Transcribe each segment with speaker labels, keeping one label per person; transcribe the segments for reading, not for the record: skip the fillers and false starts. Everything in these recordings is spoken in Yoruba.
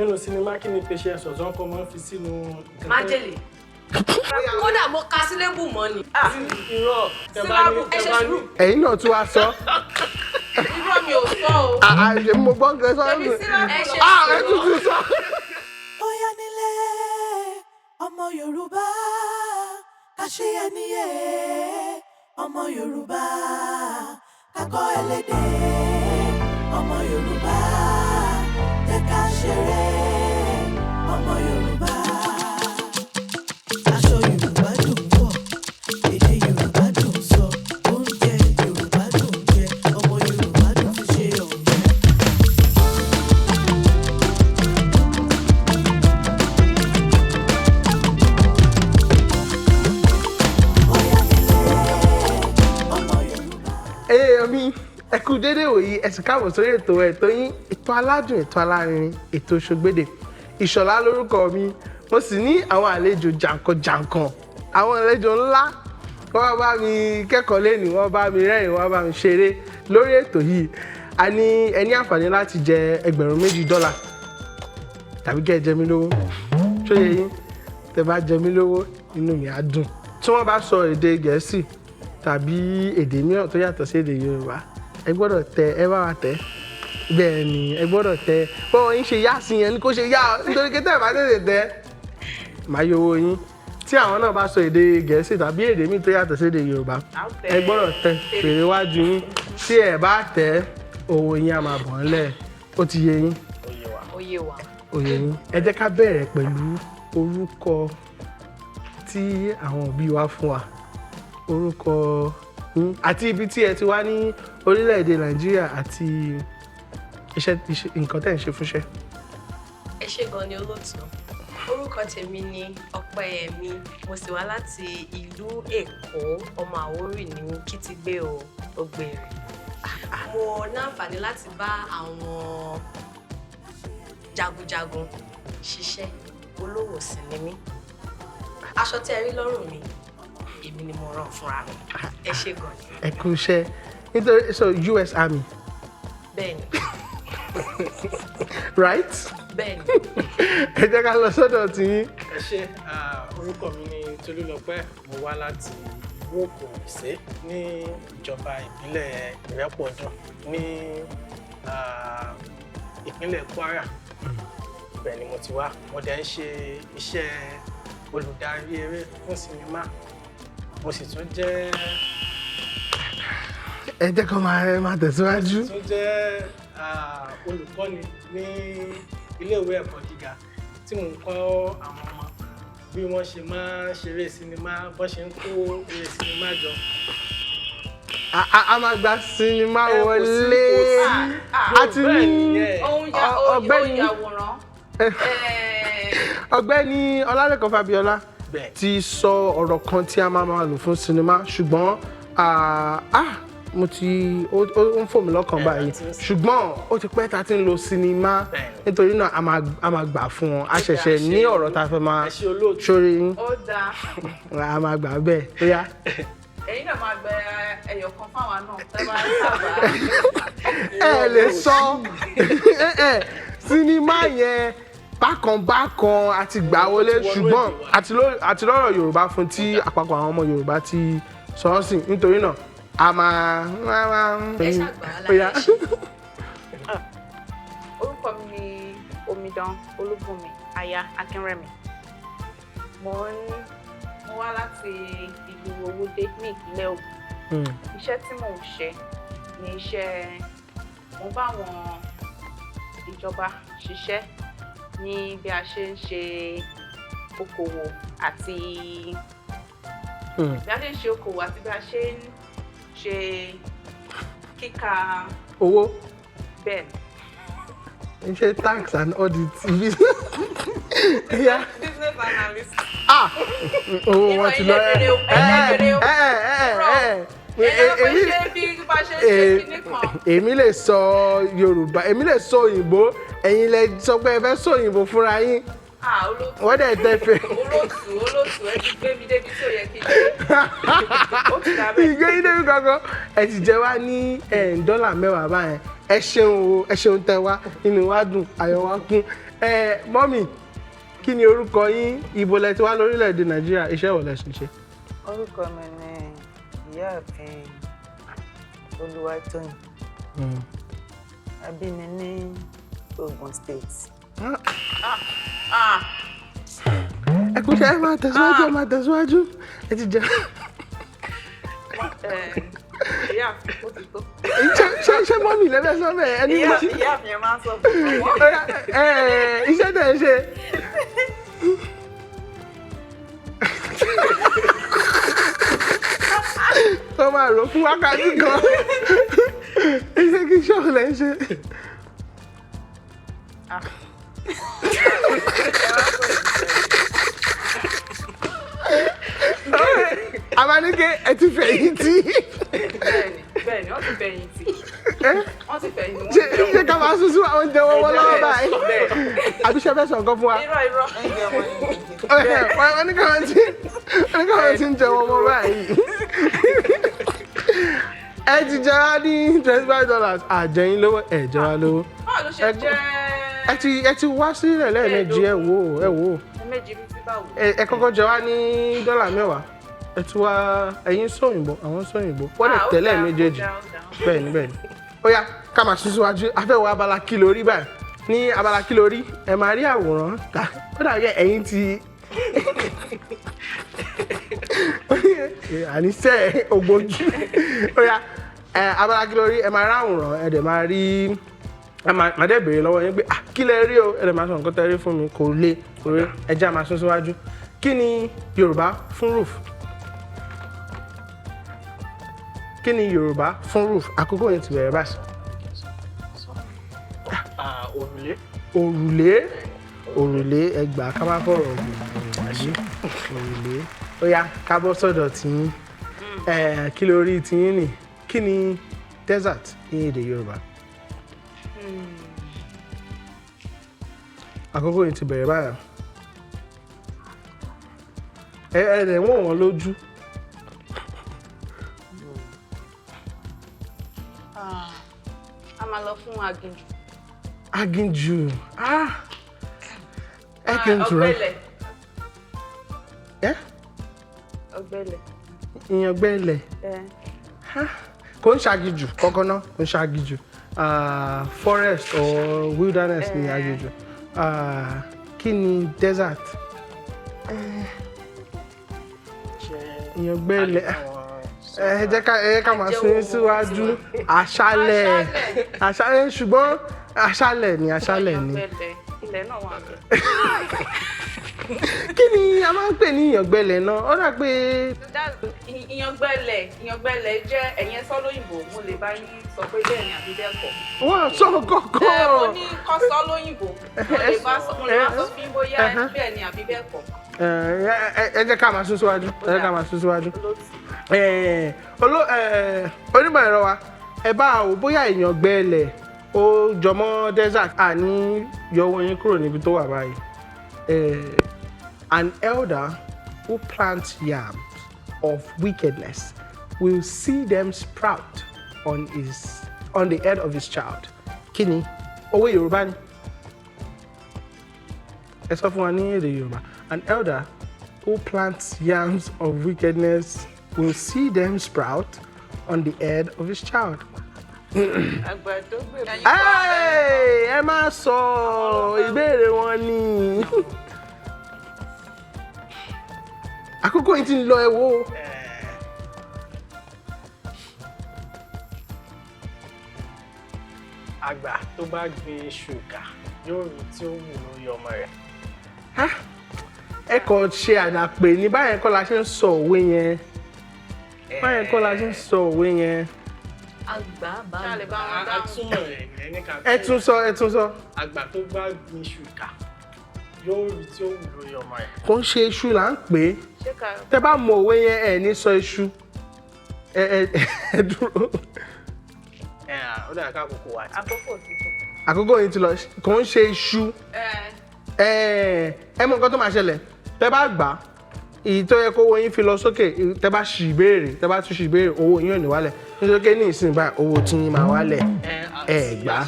Speaker 1: nínú sinimá kí ni patience ọ̀sán kan máa ń fi sínú.
Speaker 2: májèlé. kódà mo ka sílébù mọ́ ni.
Speaker 1: irọ́
Speaker 2: sílábù ẹ̀ṣẹ̀ sùúrù.
Speaker 3: ẹ̀yin náà tún wá sọ.
Speaker 2: irọ́ mi ò sọ o.
Speaker 3: àṣẹ mo gbọ́ nǹkan sọ.
Speaker 2: èmi sílábù ẹ̀ṣẹ̀
Speaker 3: ẹ tuntun sọ.
Speaker 4: Bóyá nílé ọmọ Yorùbá ká ṣe ẹni yẹ ọmọ Yorùbá ká kọ́ ẹlẹ́dẹ̀ ọmọ Yorùbá jẹ́ ká ṣeré ọmọ Yorùbá. Aṣọ Yorùbá dùn wọ̀, èdè Yorùbá dùn sọ, oúnjẹ Yorùbá dùn jẹ, ọmọ Yorùbá dùn fi ṣe ọ̀rẹ́.
Speaker 3: mi ẹ kú dédé wòyí ẹ sì káàbọ̀ sórí ètò yín ètò aládùn ètò alárinrin ètò ṢoGbédè Ìṣọ̀lá lórúkọ mi mo sì ní àwọn àlejò jàǹkànjàǹkàn àwọn àlejò ńlá wọ́n wá bá mi kẹ́kọ̀ọ́ lẹ́nu wọ́n bá mi rẹ́rìn wọ́n bá mi ṣeré lórí ètò yìí a ní ẹni àǹfààní láti jẹ $2,000 tàbí kẹ́ ẹ jẹ mí lówó ṣó yẹ yín tẹ́ bá jẹ mí lówó inú mi á dùn tí wọ́n bá sọ èdè Gẹ̀ẹ́sì tàbí èdè mìíràn tó yàtọ̀ sí èdè Yorùbá ẹ gbọ́dọ̀ tẹ ẹ bá wa tẹ bẹ́ẹ̀ ni ẹ gbọ́dọ̀ tẹ bọ́wọ́ yín ṣe yá sí yẹn ni kó ṣe yá nítorí kí tẹ́ ẹ bá tètè tẹ máa yọ owó yín tí àwọn náà bá sọ èdè Gẹ̀ẹ́sì tàbí èdè míì tó yàtọ̀ sí èdè Yorùbá ẹ gbọ́dọ̀ tẹ fèrè wájú yín tí ẹ bá tẹ owó yín á máa bọ̀ ńlẹ̀ ó ti yé yín ó yé yín ẹ jẹ́ ká bẹ̀rẹ̀ pẹ̀lú orúkọ tí àwọn òbí wa fún wa orúkọ yín àti ibi tí ẹ ti wá ní orílẹ̀-èdè Nàìjíríà àti iṣẹ́ nǹkan tẹ́ ń ṣe fúnṣẹ́.
Speaker 2: ẹ ṣé gan ni olóòtú orúkọ tèmi ni Ọpẹ́yẹmí mo sì wá láti ìlú Èkó ọmọ Àwórì ní Kìtìgbé Ògbèrè mo náǹfààní láti bá àwọn jagunjagun ṣiṣẹ́ olówó sì ni mí aṣọ tí ẹ rí lọ́rùn mi èmi ni mo rán fúnra mi ẹ ṣé gan ni.
Speaker 3: ẹ kú iṣẹ́ nítorí so US Army.
Speaker 2: bẹ́ẹ̀ni.
Speaker 3: right.
Speaker 2: bẹ́ẹ̀ni.
Speaker 3: ẹ jẹ́ ká lọ sọ́dọ̀ tí yín.
Speaker 1: ẹ ṣé orúkọ mi ni Tolúlọpẹ́ mo wá láti ìlú Òkòrìṣé ní ìjọba ìbílẹ̀ Ìrẹ́pọ̀dùn ní ìpínlẹ̀ Kwara ibẹ̀ ni mo ti wá mo dẹ̀ ń ṣe iṣẹ́ olùdarí eré fún sinimá mo sì tún jẹ́.
Speaker 3: ẹ jẹ́ kó máa tẹ̀síwájú.
Speaker 1: mo sì tún jẹ́ olùkọ́ni ní iléèwé ẹ̀kọ́ gíga tí mò ń kọ́ àwọn ọmọ bí wọ́n ṣe máa ń ṣeré sinimá bọ́n ṣe ń kó eré sinimá jọ.
Speaker 3: a máa gba sinimá wọlé àti ní ọ̀gbẹ́ni Ọlálẹ́kan Fábíọ́lá ti sọ ọ̀rọ̀ kan tí a máa lò fún sinimá ṣùgbọ́n mo ti ó ń fò mí lọ́kàn báyìí ṣùgbọ́n ó ti pẹ́ ta ti ń lo sinimá nítorí náà a máa gbà fún wọn a ṣẹ̀ṣẹ̀ ní ọ̀rọ̀ tá a fẹ́ máa ṣorí yín a máa gbà bẹ́ẹ̀ ó yá.
Speaker 2: ẹ̀yin náà máa gbẹ ẹyọ kan fáwọn náà tẹ́ bá ń sábà.
Speaker 3: ẹ lè sọ sinimá yẹn bákan àti gbà wọlé ṣùgbọ́n àti lọ́rọ̀ Yorùbá fún tí àpapọ̀ àwọn ọmọ Yorùbá ti sọ ọ́ sí nítorí náà a máa.
Speaker 2: ẹ ṣàgbà aláyẹ ṣe.
Speaker 5: orúkọ mi ni Omidan Olúbùnmi aya Akínrẹ̀mí mo wá láti ìlú Owódé ní ìpínlẹ̀ Ògùn iṣẹ́ tí mò ń ṣe ni iṣẹ́ mo bá àwọn ìjọba ṣiṣẹ́ ní bí a ṣe ń ṣe okòwò àti bí a ṣe ń ṣe okòwò àti bí a ṣe ń ṣe kíkà
Speaker 3: owó.
Speaker 5: bẹ́ẹ̀
Speaker 3: n ṣe tax and audit.
Speaker 5: business analyst.
Speaker 3: owó wọn ti lọ èmi lè sọ Yorùbá èmi lè sọ òyìnbó ẹ̀yin lè sọ pé ẹ fẹ́ sọ òyìnbó fúnra yín. wọ́n dẹ̀ tẹ́ fẹ́.
Speaker 5: olóòtú ẹ ti gbé mi débi tí ò yẹ kí n dé.
Speaker 3: ìgbé yín débi kankan ẹ ti jẹ wá ní $10 báyẹn ẹ ṣeun tẹ wá inú wa dùn ayọ̀ wa kún Mọ́mì kí ni orúkọ yín ibo lẹ ti wá lórílẹ̀‐èdè Nàìjíríà iṣẹ́ wo lẹ sì ń ṣe.
Speaker 6: Orúkọ mi ni Ìyáàfin Olúwatóyìn. A bí mi ní Ogun State.
Speaker 3: Ẹ kú ṣe ẹ máa tẹ̀síwájú ẹ ti jẹ.
Speaker 5: Ìyáàfin ó ti tó.
Speaker 3: Ṣé mọ́mì lẹ́fẹ̀ẹ́ sọ bẹ́ẹ̀ ẹni mọ́.
Speaker 6: Ìyáàfin ẹ máa ń sọ fún wọn.
Speaker 3: Iṣẹ́ tẹ̀ ń ṣe. Tó máa rò fún wákàtí kan. Iṣẹ́ kí iṣẹ́ ò lẹ́ ń ṣe. Amanike ẹ ti fẹ̀yìntì.
Speaker 5: Bẹ́ẹ̀ni, wọ́n ti fẹ̀yìntì. Wọ́n ti fẹ̀yìntì.
Speaker 3: Ṣé ká máa sún àwọn oúnjẹ wọn lọ́wọ́ báyìí? Àbí ṣe fẹ́ sọ nǹkan fún wa?
Speaker 5: Irọ́.
Speaker 3: Wọ́n ní káwọn tí ń jẹ wọn mọ́ báyìí. Ẹ ti jẹ wá ní $25 àjẹyìn lówó ẹ jẹ wá lówó.
Speaker 5: Báwo ló ṣe jẹ́?
Speaker 3: Ẹ ti wá sílẹ̀ lẹ́ẹ̀mejì ẹ wò ó.
Speaker 5: Méjì bí ti báwo?
Speaker 3: Ẹ kọ́kọ́ jẹ wá ní $10 ẹ tún wá ẹ̀yin sóyìnbó àwọn sóyìnbó wọ́n lè tẹ̀lé méjèèjì bẹ́ẹ̀ni. Ó yá ká máa sún síwájú afẹ́wọ̀ abala kí ló rí báyìí ní abala kí ló rí ẹ máa rí àwòrán ó dàbí ẹ̀yin ti àníṣe ògbójú ó yá abala kí ló rí ẹ máa rí àwòrán ẹ dẹ̀ máa rí màá dẹ̀ béèrè lọ́wọ́ yín pé kí lẹ rí o ẹ dẹ̀ máa sọ nǹkan tẹ́ rí fún mi kò le ẹ jẹ́ máa sún síwájú kí ni Yorùbá fún roof? Kí ni Yorùbá fún roof? Àkókò yẹn ti bẹ̀rẹ̀ báyìí. Òrùlé ẹgbàá ká má fọ̀rọ̀ òrùlé ó yá ká bọ́ sọ́dọ̀ tiyín kí ló rí tiyín nì kí ni desert ní èdè Yorùbá? Àkókò yẹn ti bẹ̀rẹ̀ báyìí. Ẹ̀rẹ̀ wọ́n lójú.
Speaker 5: A máa lọ fún aginjù.
Speaker 3: Aginjù. Ẹ kì í tura.
Speaker 5: Ọ̀gbẹlẹ̀.
Speaker 3: Ìyàngbẹ́lẹ̀. Kò ń ṣàgìjù kọ́kọ́ náà kò ń ṣàgìjù. Forest or wilderness ni aginjù. Kí ni desert? Ìyàngbẹ́lẹ̀. Ẹ jẹ́ ká máa sún síwájú aṣálẹ̀ ṣùgbọ́n aṣálẹ̀ ni.
Speaker 5: Ilẹ̀ náà wà bẹ́ẹ̀.
Speaker 3: Kí ni a máa ń pè ní ìyàngbẹ́lẹ̀ náà? Ó dà pé.
Speaker 5: Ìyàngbẹ́lẹ̀ jẹ́ ẹ̀yẹn sọ lóyìnbó mo lè bá yín sọ pé bẹ́ẹ̀ ni àbí bẹ́ẹ̀ kọ́.
Speaker 3: Wọ́n sọ kọ̀ọ̀kan.
Speaker 5: Mo ní kọ́ sọ lóyìnbó mo lè bá sọ fún yín bóyá bẹ́ẹ̀ ni àbí bẹ́ẹ̀ kọ́.
Speaker 3: Ẹ jẹ́ ká máa sún síwájú. Onímọ̀ ẹ̀rọ wa ẹ bá wò bóyá ìyàngbẹ́lẹ̀ ó jọmọ́ desert àní yọwọ́ yín kúrò níbi tó wà báyìí. An elder who plants yams of wickedness will see them sprout on the head of his child. Kí ni? Òwe Yorùbá ni. Ẹ sọ fún wa ní èdè Yorùbá. An elder who plants yams of wickedness will see them sprout on the head of his child.
Speaker 6: Àgbàdo gbè.
Speaker 3: Ẹ má sọ ìbéèrè wọn ni. Àkókò yìí ti ń lọ ẹ wò.
Speaker 1: Àgbà tó bá gbin ṣúgà yóò rí tí ó wù lórí ọmọ rẹ̀.
Speaker 3: Ẹ kò ṣe àdàpè ní báyẹn kọ́ la ṣe ń sọ òwe yẹn.
Speaker 2: Àgbà bá
Speaker 1: àtúmọ̀ rẹ̀ yẹn ní ká.
Speaker 3: Ẹ tún sọ.
Speaker 1: Àgbà tó bá gbin ṣúgà yóò rí tí ó wù lórí ọmọ rẹ̀.
Speaker 3: Kò ń ṣe iṣu là ń pè é. Tẹ́ bá mọ òwe yẹn ẹ ní sọ iṣu. Ẹ dúró.
Speaker 1: Ó dàgbà ká àkókò wa.
Speaker 3: Àkókò yìí ti lọ kò ń ṣe iṣu. Ẹ mọ nǹkan tó máa ṣẹlẹ̀ tẹ́ bá gbà èyí tó yẹ kó owó yín fi lọ sókè tẹ́ bá ṣì ìbéèrè owó yín ò ní wálẹ̀ nítorí pé ní ìsìn báyìí owó tí yín máa wálẹ̀ ẹ gbà.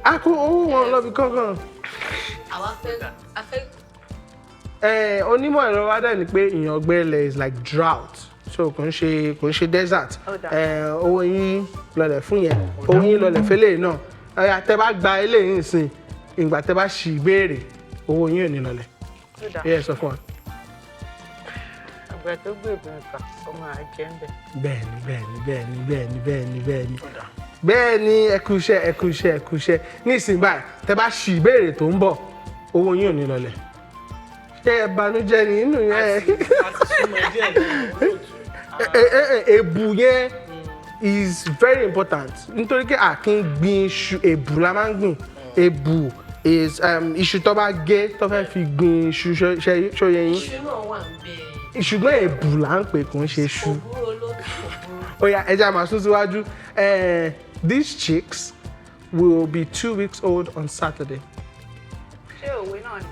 Speaker 3: a kó owó wọn lọ bí kankan.
Speaker 2: àwa fẹ́
Speaker 3: onímọ̀ ẹ̀rọ wa dẹ̀ ni pé ìyàngbẹ́lẹ̀ is like drought so kò ń ṣe desert owó yín lọlẹ̀ fún yẹn owó yín lọlẹ̀ fẹ́lẹ̀ náà ọ̀yà tẹ́ bá gba eléyìí nìsín ìgbà tẹ́ bá ṣì ìbéèrè owó yín ò ní lọlẹ̀ ẹ sọ fún wa.
Speaker 6: àgbà tó gbé ìbọn kà ọmọ àjẹ́ ń bẹ̀.
Speaker 3: bẹ́ẹ̀ni ẹ kú iṣẹ́ nísìnyí báyìí tẹ́ bá ṣì ìbéèrè tó ń bọ̀ owó yín ò ní lọlẹ̀ ṣé ẹ banújẹ́ ni inú yẹn èbù yẹn is very important nítorí pé a kì í gbin iṣu èbù la máa ń gbìn èbù is iṣu tó bá gé tó fẹ́ fi gbin iṣu ṣóyẹ yín
Speaker 2: iṣu náà wà ń bẹ̀.
Speaker 3: ṣùgbọ́n èbù là ń pè kò ń ṣe iṣu.
Speaker 2: òbúrò olóòtú.
Speaker 3: ó yá ẹja máa sún síwájú these chicks will be 2 weeks old on Saturday.
Speaker 5: ṣé òwe náà ni.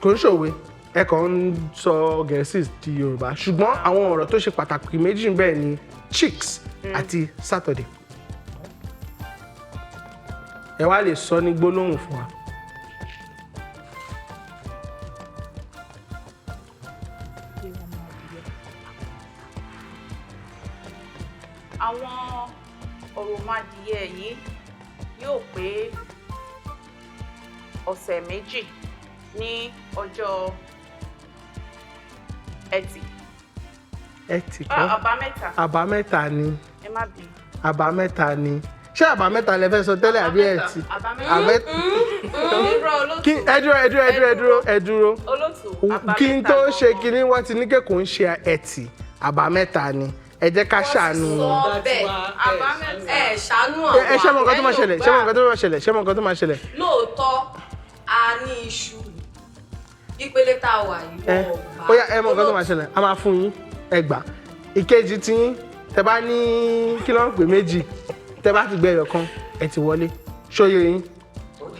Speaker 3: kò ń ṣòwe ẹ kàn ń sọ Gẹ̀ẹ́sì di Yorùbá ṣùgbọ́n àwọn ọ̀rọ̀ tó ṣe pàtàkì méjì bẹ́ẹ̀ ni chicks àti Saturday. ẹ wá lè sọ ní gbólóhùn fún wa.
Speaker 5: àwọn òròmọdìyẹ yìí yóò pé ọ̀sẹ̀ méjì ní ọjọ́ ẹtì.
Speaker 3: ẹtì kan
Speaker 5: àbámẹ́ta.
Speaker 3: àbámẹ́ta ni
Speaker 5: ẹ má bí.
Speaker 3: àbámẹ́ta ni ṣé àbámẹ́ta lẹ fẹ́ sọ tẹ́lẹ̀ àbí ẹtì.
Speaker 5: àbámẹ́ta.
Speaker 3: ẹ dúró
Speaker 5: olóòtú
Speaker 3: kí n tó ṣe kinní wọ́n ti ní kẹ́kọ̀ọ́ ń ṣe ẹtì àbámẹ́ta ni ẹ jẹ́ ká ṣàánú wọn.
Speaker 2: sọ bẹ́ẹ̀ àbámẹ́ta ẹ ṣàánú àwọn
Speaker 3: ẹ ṣé mọ nǹkan tó máa ṣẹlẹ̀ ṣé mọ nǹkan tó máa ṣẹlẹ̀.
Speaker 2: lóòótọ́ a ní iṣu ìpele tá a wà yìí wọ́n gbà.
Speaker 3: ó yá ẹ mọ nǹkan tó máa ṣẹlẹ̀ a máa fún yín ẹgbàá ìkejì tí yín tẹ bá ní kí ló ń pè méjì tẹ bá ti gbé ẹyọ kan ẹ ti wọlé ṣóyè yín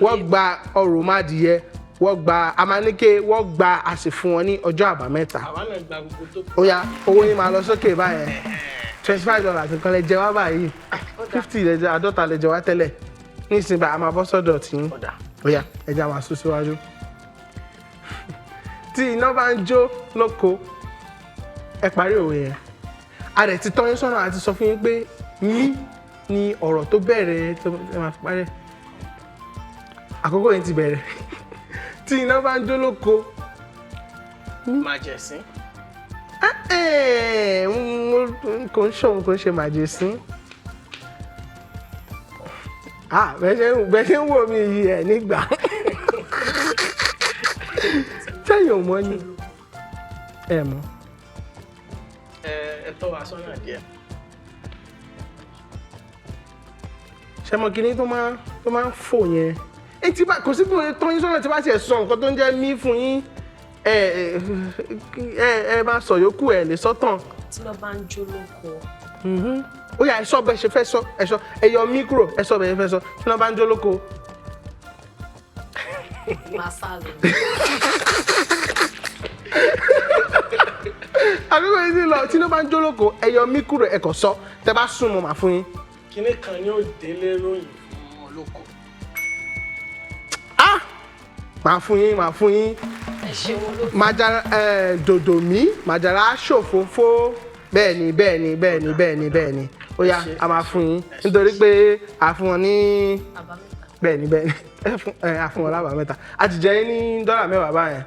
Speaker 3: wọ́n gba ọrọ̀ mádìyẹ wọ́n gba amánike wọ́n gba àsè fún wọn ní ọjọ́ àbámẹ́ta. ó yá owó yín máa lọ sókè báyẹn $25 nǹkan lẹ jẹ wá báyìí 50 lẹ jẹ àádọ́ta lẹ jẹ wá tẹ́lẹ̀ nísìnyí bá a máa bọ́ sọ́dọ̀ tí yín ó yá ẹ jẹ́ àwọn àsún síwájú. tí iná bá ń jó lóko ẹ parí òwe yẹn a rẹ̀ ti tọ́ yín sọ́nà àti sọ fún yín pé mí ni ọ̀rọ̀ tó bẹ̀rẹ̀ tó máa fi parí àkókò yẹn ti bẹ̀rẹ̀ tí iná bá ń jó lóko.
Speaker 1: Màjẹ̀sín.
Speaker 3: kò ń ṣòun kò ń ṣe màjèsín. bẹ́ẹ̀ ṣe ń wò mí yìí ẹ̀ nígbà sẹ́yìn ò mọ̀ ni ẹ mọ̀.
Speaker 1: ẹ tọ́ wa sọ́nà díẹ̀.
Speaker 3: ṣe mọ kinní tó máa ń fò yẹn etí bá kò sí bí wọ́n tọ́ yín sọ́nà tí bá tiẹ̀ sọ nǹkan tó ń jẹ́ mí fún yín ẹ máa sọ yòókù ẹ lè sọ́tàn.
Speaker 2: tí wọ́n bá ń jó lóko.
Speaker 3: ó yá ẹ sọ bẹ́ẹ̀ ṣe fẹ́ sọ ẹ sọ ẹ yọ mí kúrò ẹ sọ bẹ́ẹ̀ ṣe fẹ́ sọ tí wọ́n bá ń jó lóko.
Speaker 2: máa sá lọ.
Speaker 3: àkókò yìí ti lọ tí wọ́n bá ń jó lóko ẹ yọ mí kúrò ẹ kò sọ tẹ bá sún mọ́ màá fún yín.
Speaker 1: Kíní kan ni ó délé ròyìn fún olóko.
Speaker 3: màá fún yín.
Speaker 2: ẹ ṣeun olóko.
Speaker 3: Màjàrà dòdò mí màjàrà ṣòfófó bẹ́ẹ̀ ni ó yá a máa fún yín nítorí pé a fún wọn ní
Speaker 2: àbámẹ́ta.
Speaker 3: bẹ́ẹ̀ ni a fún wọn lábàámẹ́ta a ti jẹ yín ní $10 báyẹn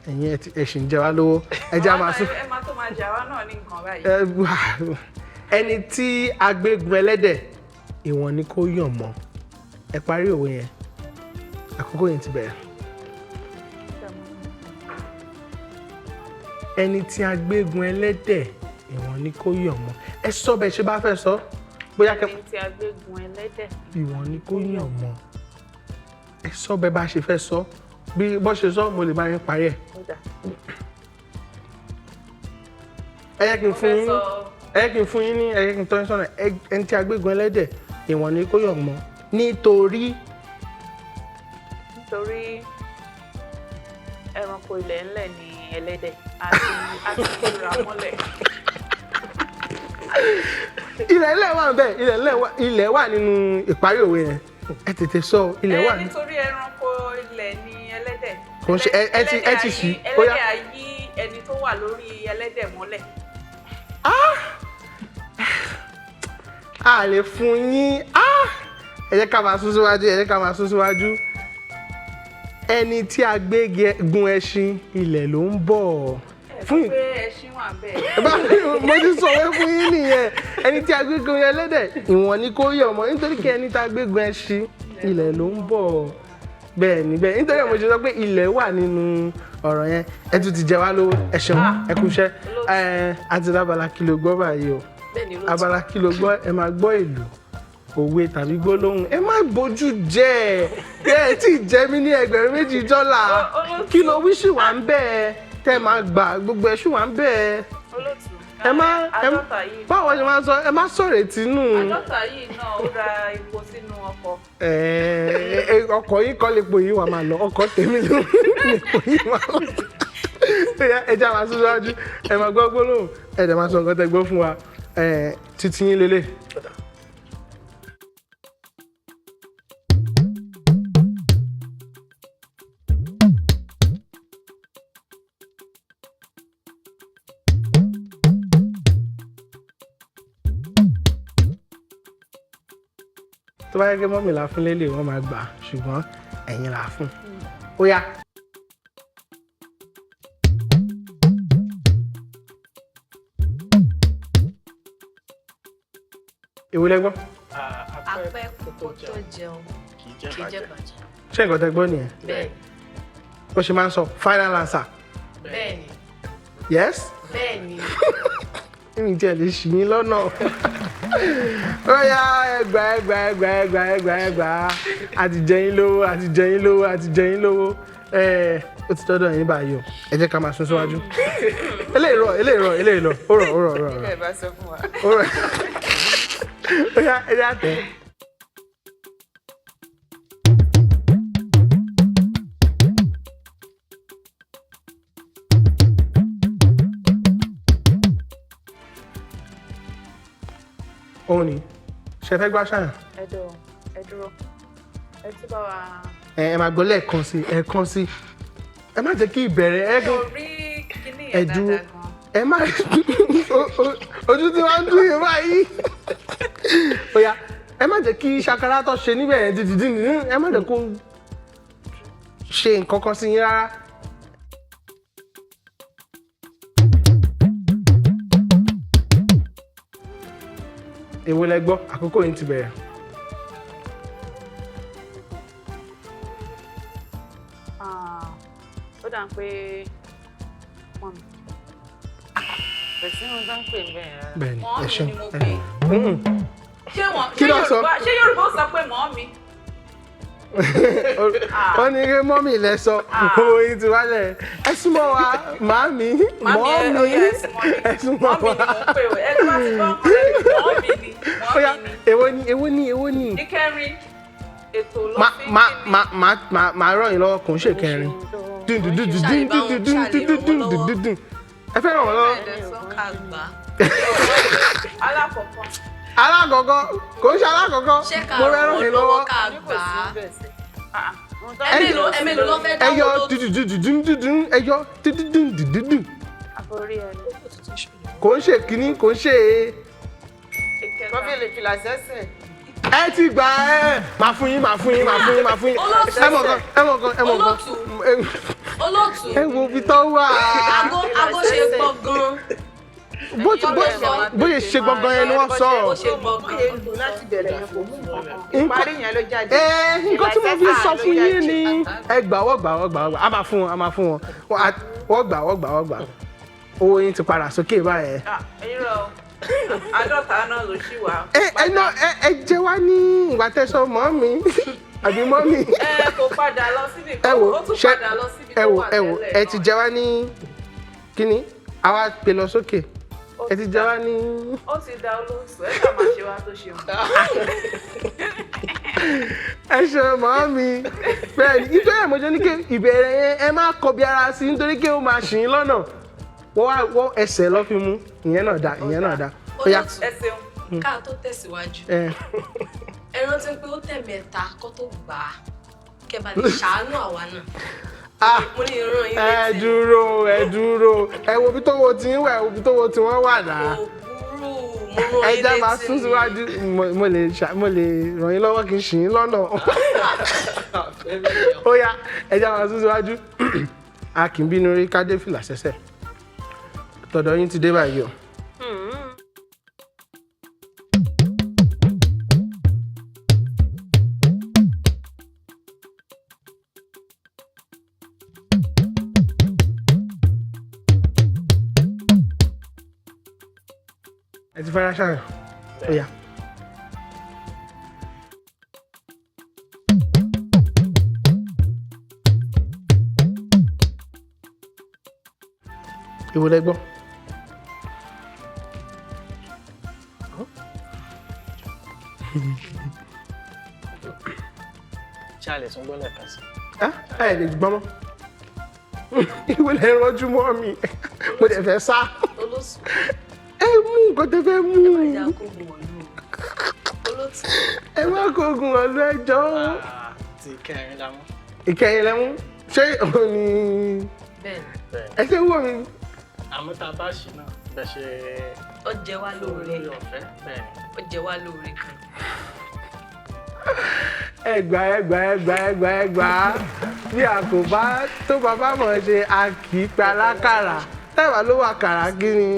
Speaker 3: ẹ̀yin ẹ̀ ṣì ń jẹ wá lówó ẹ jẹ́ a máa sún.
Speaker 5: ẹ máa tó máa jà wá náà ní nǹkan báyìí.
Speaker 3: ẹni tí agbégun ẹlẹ́dẹ̀ ìwọ̀n ni kó yàn mọ́ ẹ parí òwe yẹn àkókò yẹn ti bẹ̀rẹ̀. ẹni tí agbégun ẹlẹ́dẹ̀ ìwọ̀n ni kó yàn mọ́ ẹ sọ bẹ́ẹ̀ ṣe bá fẹ́ sọ bóyá kẹ́.
Speaker 5: ẹni tí agbégun ẹlẹ́dẹ̀.
Speaker 3: ìwọ̀n ni kó yàn mọ́ ẹ sọ bẹ́ẹ̀ bá ṣe fẹ́ sọ bí bọ́ ṣe sọ mo lè bá yín parí ẹ̀. ẹ yẹ kí n fún yín ní ẹ yẹ kí n tọ́ yín sọ́nà ẹni tí agbégun ẹlẹ́dẹ̀ ìwọ̀n ni kó yàn mọ́ nítorí
Speaker 5: ẹranko ilẹ̀ ńlẹ̀ ni ẹlẹ́dẹ̀ àti kóra mọ́lẹ̀.
Speaker 3: ilẹ̀ wà níbẹ̀ ilẹ̀ wà nínú ìparí òwe yẹn ẹ tètè sọ ilẹ̀ wà ní.
Speaker 5: nítorí ẹranko ilẹ̀ ni ẹlẹ́dẹ̀.
Speaker 3: Kò ń ṣe ẹ ti ṣí.
Speaker 5: ẹlẹ́dẹ̀ á yí ẹni tó wà lórí ẹlẹ́dẹ̀ mọ́lẹ̀.
Speaker 3: A lè fún yín. Ẹ jẹ́ ká máa sún síwájú. Ẹni tí a gbé gun ẹṣin ilẹ̀ ló ń bọ̀.
Speaker 5: Fún pé ẹṣin wà bẹ́ẹ̀.
Speaker 3: Mo ti sọ̀rọ̀ fún yín nìyẹn. Ẹni tí a gbé gun ẹlẹ́dẹ̀ ìwọ̀n ni kó yẹ ọmọ nítorí kí ẹni tí a gbé gun ẹṣin ilẹ̀ ló ń bọ̀. Bẹ́ẹ̀ ni bẹ́ẹ̀ nítorí mo ṣe sọ pé ilẹ̀ wà nínú ọ̀rọ̀ yẹn. Ẹ tún ti jẹ wá lówó ẹ ṣeun ẹ kú iṣẹ́. Àti lábala kí ló gbọ́ báyìí o. Abala kí ló gbọ́ ẹ máa gbọ́ ìlú òwe tàbí gbólóhùn ẹ má bójú jẹ́ ẹ tí jẹ mí ní $2,000 kí ló wí sì wà ń bẹ́ẹ̀ tẹ́ máa gbà gbogbo ẹ̀ sì wà ń bẹ́ẹ̀. Ẹ má báwo ni máa sọ ẹ má sọ̀rọ̀ ètí nù.
Speaker 5: Àádọ́ta yìí náà ó ra epo sínú ọkọ̀.
Speaker 3: Ọkọ̀ yìí kọ́ lè pò yìí wà máa lọ ọkọ̀ tèmi ló lè pò yìí wà lọ. Ẹ jẹ́ àwọn aṣáájú ẹ máa gbọ́ gbólóhùn ẹ dẹ̀ máa sọ nǹkan tẹ́ gbọ́ fún wa títí yín lélẹ̀. Tó bá yẹ kí mọ́mì là fún lélẹ̀ wọ́n máa gbà ṣùgbọ́n ẹ̀yin là fún. Ó yá. Èwo lẹ gbọ́?
Speaker 2: Apẹ́ kókó tó jẹun kì í jẹ́ bàjẹ́.
Speaker 3: Ṣé nǹkan tẹ gbọ́ nìyẹn?
Speaker 2: Bẹ́ẹ̀ni.
Speaker 3: Ó ṣe máa ń sọ final answer.
Speaker 2: Bẹ́ẹ̀ni.
Speaker 3: Yes?
Speaker 2: Bẹ́ẹ̀ni.
Speaker 3: Èmi tí ẹ lè ṣì yín lọ́nà. Ó yá ẹgbàá. Àti jẹ yín lówó. Ó ti tọ́dọ̀ yín báyìí o. Ẹ jẹ́ ká máa sún síwájú. Eléyìí rọ̀. Ó rọ̀.
Speaker 6: Ilé bá sọ fún wa.
Speaker 3: Ó rọ̀. Ó yá ẹ jẹ́ àtẹ̀. Òun ni ṣe fẹ́ gbá ṣáà.
Speaker 5: Ẹ dúró. Ẹ tún bá wa.
Speaker 3: Ẹ máa gbọ́ lẹ́ẹ̀kan sí. Ẹ má jẹ́ kí ìbẹ̀rẹ̀ ẹ
Speaker 5: Mo rí kíní yẹn dáadáa gan.
Speaker 3: ẹ má ojú tí wọ́n ń dún yín báyìí. Ó yá ẹ má jẹ́ kí ṣàkárá tó ṣe níbẹ̀ yẹn dídì ẹ má jẹ́ kó ṣe nǹkan kan sí yín rárá. Èwo lẹ gbọ́ àkókò yín ti bẹ̀rẹ̀.
Speaker 5: Ó dà pé mọ́mì.
Speaker 6: Bẹ̀sí wọn bá ń pè bẹ́ẹ̀ rárá.
Speaker 3: Bẹ́ẹ̀ni ẹ
Speaker 5: Mọ́mì
Speaker 3: ṣeun.
Speaker 5: ni mo pè.
Speaker 3: Kí ló sọ?
Speaker 5: Ṣé Yorùbá sọ pé mọ́mì?
Speaker 3: Wọ́n ní kí mọ́mì lẹ sọ owó yín ti wálẹ̀ ẹ súnmọ́ wa màámi mọ́mì ẹ súnmọ́ wa.
Speaker 5: Mọ́mì ni mo pè o. Ẹ tó bá ti gbọ́ mọ́mì ni.
Speaker 3: Ó yá èwo ni.
Speaker 5: Ìkẹrin ètò ló fi ń
Speaker 3: Màá ràn yín lọ́wọ́ kò ń ṣe kẹrin. Ẹ fẹ́ ràn wọ́n lọ́wọ́. Alákọ̀ọ́kọ́ kò ń ṣe alákọ̀ọ́kọ́ mo fẹ́ ràn yín lọ́wọ́.
Speaker 2: Ẹ̀mélòó ló fẹ́
Speaker 3: Ẹyọ
Speaker 2: dáwọ́
Speaker 3: dídùn.
Speaker 5: àforí ẹni.
Speaker 3: Kò ń ṣe kínní kò ń ṣe.
Speaker 6: Kọ́fí lè fìlà sẹ́sẹ̀.
Speaker 3: Ẹ ti gbà ẹ́ máa fún yín. Ẹ mọ̀ kan.
Speaker 2: Olóòtú.
Speaker 3: Ẹ wo ibi tó wà.
Speaker 2: Ago ṣe gbọ̀ngàn.
Speaker 3: Bóyá ṣe gbọ̀ngàn yẹn ni wọ́n sọ.
Speaker 2: Ó ṣe gbọ̀ngàn.
Speaker 6: Láti bẹ̀rẹ̀ yẹn kò mú nǹkan. Ìparí yẹn ló jáde.
Speaker 3: Nǹkan tí mo fi sọ fún yín ni. Ẹ gbà wọ́n gbà. A máa fún wọn. Wọ́n gbà. Owó yín ti padà sókè báyẹn.
Speaker 5: Irọ́ àádọ́ta náà ló ṣì wà.
Speaker 3: Ẹ jẹ́ wá ní ìgbà tẹ́sán mọ́mì àbí mọ́mì.
Speaker 5: Kò padà lọ síbi
Speaker 3: Ẹ
Speaker 5: kan.
Speaker 3: wò
Speaker 5: Ó tún padà lọ síbi tó wà tẹ́lẹ̀.
Speaker 3: ẹ ti jẹ wá ní kíní àwa pè lọ sókè ẹ ti jẹ wá ní.
Speaker 5: Ó ti da olóòtú ẹ kà máa ṣe wá tó ṣe wọn.
Speaker 3: Ẹ ṣe mọ́mì bẹ́ẹ̀ ni nítorí ẹ̀ mo jẹ́ ní kí ìbẹ̀rẹ̀ yẹn ẹ má kọbi ara sí nítorí kí ó máa ṣì ń lọ́nà wọ́n ẹsẹ̀ lọ́ fi mú ìyẹn náà dá. Ó yá.
Speaker 2: Olóòtú.
Speaker 5: Ẹ ṣeun.
Speaker 2: Ká tó tẹ̀síwájú. ẹ rántí pé ó tẹ̀ mẹ́ta kó tó gbà á kẹ́ bá lè ṣàánú àwa náà. Mo ní ìran yín létí.
Speaker 3: Ẹ dúró ẹ wo bí tó wo ti ń wà ẹ wo bí tó wo ti wọ́n wà náà. Ẹ já máa sún síwájú mo lè ràn yín lọ́wọ́ kí n ṣì yín lọ́nà. Ó yá ẹ já máa sún síwájú. A kì í bínú rí kádé fìlà sẹ́sẹ̀. Tọ̀dọ̀ yín ti dé báyìí o. Ẹ ti fara ṣàyàn. Ó yá. Èwo lẹ gbọ́?
Speaker 1: Charlie tún gbọ́ lẹ́ẹ̀kan sí.
Speaker 3: Ẹ lè gbọ́ mọ́. Ìwé lẹ rọ́jú mọ́ mi. Mo dẹ̀ fẹ́ sá.
Speaker 2: Olóṣù.
Speaker 3: Ẹ mú nǹkan tẹ́ fẹ́ mú.
Speaker 2: Ìyá kò gùn wọ̀lú. Olóṣù.
Speaker 3: Ẹ má kó ogun ọ̀lú ẹjọ́.
Speaker 1: Ti kẹrin dámú.
Speaker 3: Ìkẹyìn lẹ́mú. Ṣé òun ni
Speaker 2: Bẹ́ẹ̀ni.
Speaker 3: ẹ ṣe ń wò mí?
Speaker 1: Àmọ́ tá a bá ṣì náà bẹ́ẹ̀ ṣe
Speaker 2: Ó jẹ wá lóore.
Speaker 1: lórí ọ̀fẹ́ bẹ́ẹ̀ ni.
Speaker 2: Ó jẹ wá lóore kan.
Speaker 3: Ẹgbà. Bí a kò bá tó bàbá mọ̀ ṣe a kì í pa alákàrà. Táìwá ló wà kàrà kí ni?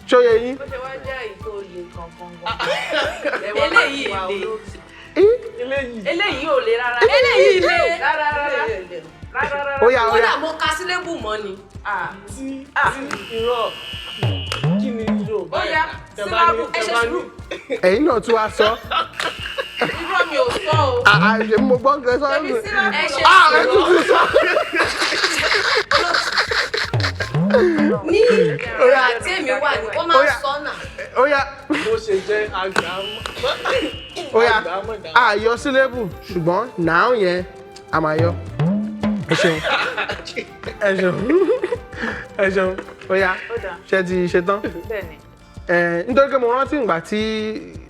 Speaker 3: Ṣóye yín?
Speaker 5: Bó ṣe wá jẹ́ èyí tó le kankan.
Speaker 2: Eléyìí le.
Speaker 5: Eléyìí ò le rárá.
Speaker 2: Eléyìí le.
Speaker 5: Rárá.
Speaker 3: Ó yá.
Speaker 2: Kódà mo ka sílébù mọ́ ni.
Speaker 1: Tí irọ́ kí ni Yorùbá
Speaker 5: Ó yá, sílábù.
Speaker 2: Ẹ ṣe sùúrù.
Speaker 3: Ẹ̀yin náà tún wá sọ.
Speaker 5: Irọ́ mi ò sọ o.
Speaker 3: Àṣẹ mo gbọ́ nǹkan sọ.
Speaker 5: Èmi sílábù.
Speaker 2: Ẹ ṣe
Speaker 3: Ẹ
Speaker 2: sùúrù.
Speaker 3: tuntun sọ.
Speaker 2: Ní ìgbà tí èmi wà ní, ó máa ń sọ náà.
Speaker 3: Ó yá.
Speaker 1: bó ṣe jẹ́ àgbà
Speaker 3: Ó yá. A yọ sílébù ṣùgbọ́n náà yẹn a máa yọ. Ẹ ṣeun. Ó yá.
Speaker 5: Ó dà.
Speaker 3: Ṣé ti ṣe tán?
Speaker 5: Bẹ́ẹ̀ni.
Speaker 3: Nítorí pé mo rántí ìgbà tí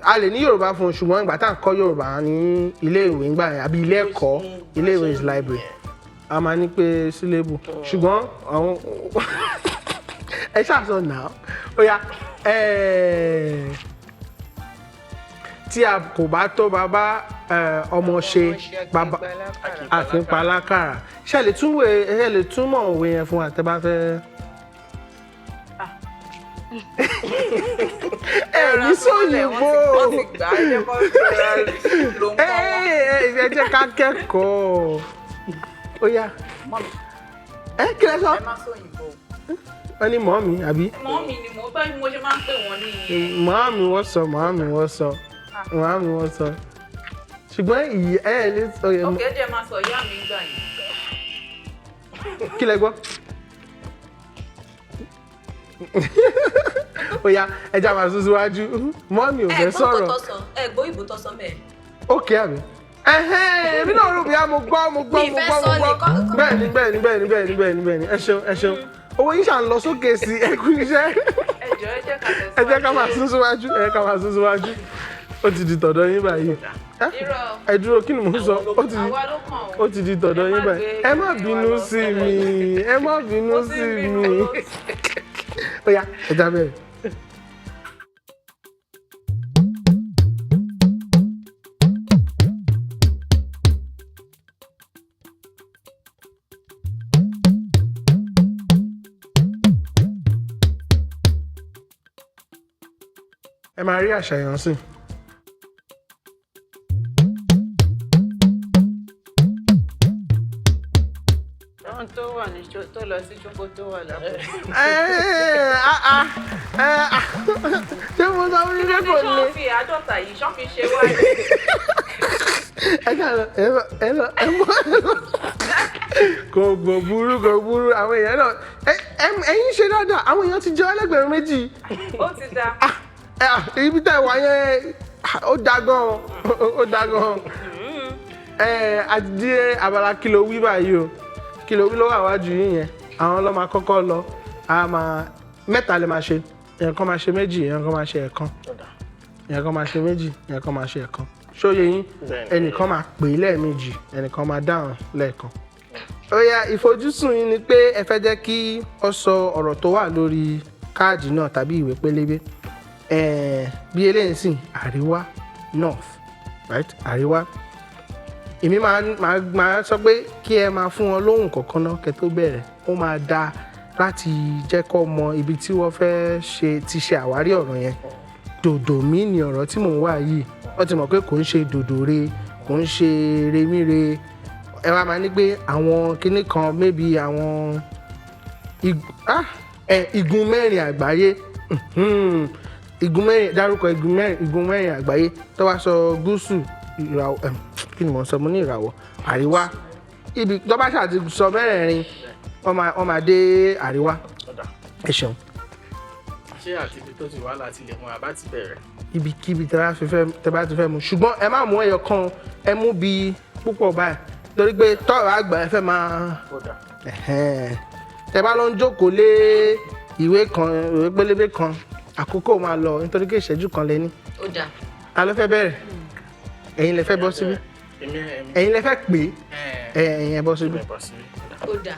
Speaker 3: a lè ní Yorùbá fún un ṣùgbọ́n ìgbà tá à ń kọ́ Yorùbá ní ilé ìwé ńgbà yẹn àbí ilé ẹ̀kọ́ ilé ìwé is library a máa ní pé sílébù ṣùgbọ́n àwọn ẹ ṣàṣọ náà ó yá tí a kò bá tó bàbá ọmọ ṣe bàbá àfínpa alákàrà ṣe lè túmọ̀ òwe yẹn fún wa tẹ́ bá fẹ́. Ní sóyìnbó ẹ jẹ́ ká kẹ́kọ̀ọ́ ó yá kí lẹ sọ wọ́n ní mọ́ mi àbí.
Speaker 5: Mọ́ mi ni mo bá mo ṣe máa ń pè wọ́n ní.
Speaker 3: Mọ́ mi wọ́n sọ ṣùgbọ́n ìyá lè sọ yẹn.
Speaker 5: Òkè jẹ́ máa sọ ìyá mi gbà yín.
Speaker 3: Kí lẹ gbọ́? Ó yá ẹja máa sún síwájú mọ́ mi ò fẹ́ sọ̀rọ̀.
Speaker 2: Ẹ gbọ́ ìbò tó sọ bẹ́ẹ̀.
Speaker 3: Ókè àbí. Èmi náà rò bí mo gbọ́. Bẹ́ẹ̀ni. Ẹ ṣeun. Owó yín ṣà ń lọ sókè sí ẹ kú iṣẹ́. Ẹ jẹ́ ká máa sún síwájú. Ó ti di tọ̀dọ̀ yín báyìí. Ẹ dúró kí ni mò ń sọ? Ó ti di tọ̀dọ̀ yín báyìí. Ẹ má bínú sí mi. Ó yá ẹ já bẹ̀rẹ̀. Ẹ máa rí àṣàyàn sí.
Speaker 5: Tó wà ní tó lọ sí ṣókó tó wà lápò.
Speaker 3: Ṣé mo sọ fún yín kò lè?
Speaker 5: Ṣọ́ọ̀fì àádọ́ta yìí ṣọ́ọ̀fì ṣe wá ní.
Speaker 3: Ẹ kà lọ ẹ lọ. Kò burú àwọn èèyàn náà ẹ̀yin ṣe dáadáa àwọn èèyàn ti jẹ́ ẹlẹ́gbẹ̀rún méjì.
Speaker 5: Ó ti da.
Speaker 3: Ibi tẹ́ wà yẹn ó da gan. Àti dé abala kí ló wí báyìí o kí ló wí ló wà wájú yín yẹn àwọn ló máa kọ́kọ́ lọ mẹ́ta lè máa ṣe èèyàn kan máa ṣe méjì èèyàn kan máa ṣe ẹ̀kan ìyẹn kan máa ṣe méjì ìyẹn kan máa ṣe ẹ̀kan ṣóye yín ẹnìkan máa pè é lẹ́ẹ̀mejì ẹnìkan máa dáhùn lẹ́ẹ̀kan. ó yá ìfojúsùn yín ni pé ẹ fẹ́ jẹ́ kí ọ sọ ọ̀rọ̀ tó wà lórí káàdì náà tàbí ìwé pélébé bí eléyìí sìn àríwá north right àríwá èmi máa sọ pé kí ẹ máa fún wọn lóhùn kọ̀ọ̀kan náà kẹ́ tó bẹ̀rẹ̀ ó máa dáa láti jẹ́ kó mọ ibi tí wọ́n fẹ́ ṣe àwárí ọ̀rọ̀ yẹn dòdò mí ni ọ̀rọ̀ tí mò ń wá yìí wọ́n ti mọ̀ pé kò ń ṣe dòdò re kò ń ṣe remíre ẹ wá máa ní pé àwọn kinní kan maybe àwọn igun mẹ́rin àgbáyé igun mẹ́rin dárúkọ igun mẹ́rin àgbáyé tó wá sọ gúúsù ìràwọ̀ kí ni mo sọ mo ní ìràwọ̀ àríwá ibi tó bá ṣáà ti sọ mẹ́rẹ̀ẹ̀rin wọ́n máa dé àríwá ẹ ṣeun.
Speaker 1: ṣé àti ibi tó ti wá láti lè mú àbá ti bẹ̀rẹ̀.
Speaker 3: ibikíbi tẹ́ bá ti fẹ́ mu ṣùgbọ́n ẹ má mú ẹyọ kan ẹ mú bí púpọ̀ báyìí torí pé tọ́ọ̀rọ̀ àgbà ẹ fẹ́ máa tẹ́ bá lọ ń jókòó lé ìwé pélébé kan àkókò máa lọ nítorí pé ìṣẹ́jú kan lé ní.
Speaker 2: ó dà.
Speaker 3: a ló fẹ́ bẹ̀rẹ̀ ẹ̀yin lẹ fẹ́ bọ́ síbí ẹ̀yin lẹ fẹ́ pè é ẹ̀yin ẹ bọ́ síbí.
Speaker 2: ó dà.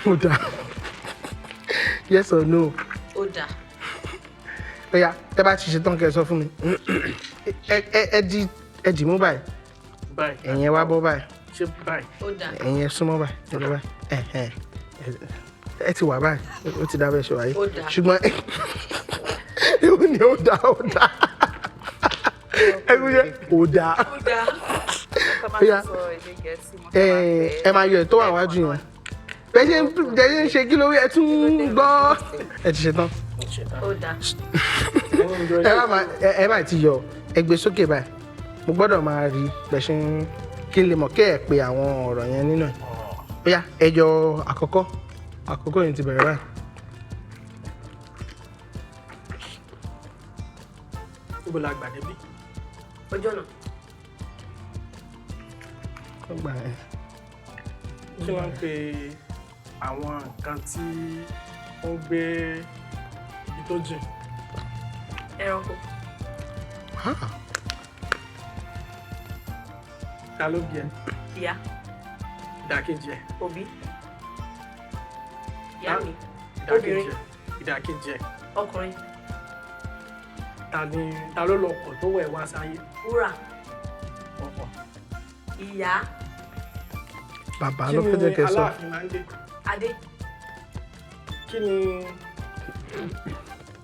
Speaker 3: ó dà yes or no.
Speaker 2: ó dà.
Speaker 3: ó yá tẹ́ bá ti ṣe tán kẹ́ ẹ sọ fún mi ẹ dì mú báyìí ẹ̀yin ẹ wá bọ́ báyìí
Speaker 1: ṣé báyìí.
Speaker 2: ó dà.
Speaker 3: ẹ̀yin ẹ súnmọ́ báyìí ẹ lọ báyìí ẹ ti wà báyìí ó ti dábẹ́ ṣe wáyé
Speaker 2: ó dà.
Speaker 3: ṣùgbọ́n ewu ni ó dà ẹgbẹ́ yẹn ó dà ẹ máa yọ ètò àwájú yẹn bẹ́ẹ̀ ṣe ń ṣe kí lórí ẹ tún gbọ́ ẹ ti ṣe tán.
Speaker 2: ó dà.
Speaker 3: ẹ má ti yọ ẹgbẹ́ sókè báyìí mo gbọ́dọ̀ máa rí bẹ́ẹ̀ ṣe ń kí n lè mọ̀ kí ẹ pé àwọn ọ̀rọ̀ yẹn nínú ẹ̀ bóyá ẹjọ́ àkọ́kọ́ yẹn ti bẹ̀rẹ̀ báyìí.
Speaker 1: níbo la gbà débi.
Speaker 2: ọjọ́ náà.
Speaker 3: ọgbà ẹ.
Speaker 1: ṣé wọ́n ń pe àwọn nǹkan tí ó ń gbé ibi tó jìn.
Speaker 2: ẹranko.
Speaker 1: ta ló bí ẹ.
Speaker 2: ìyá.
Speaker 1: ìdàkejì ẹ.
Speaker 2: òbí. ìyá mi.
Speaker 1: ìdàkejì ẹ. ìdàkejì ẹ.
Speaker 2: ọkùnrin.
Speaker 1: ta ló lọ pọ̀ tó wẹ̀ wá sáyé.
Speaker 2: wúrà.
Speaker 1: ọ̀pọ̀.
Speaker 2: ìyá.
Speaker 3: bàbá ló fẹ́ jẹ́ kẹ́ sọ.
Speaker 1: kí ni aláàfin máa ń dé.
Speaker 2: adé.
Speaker 1: kí ni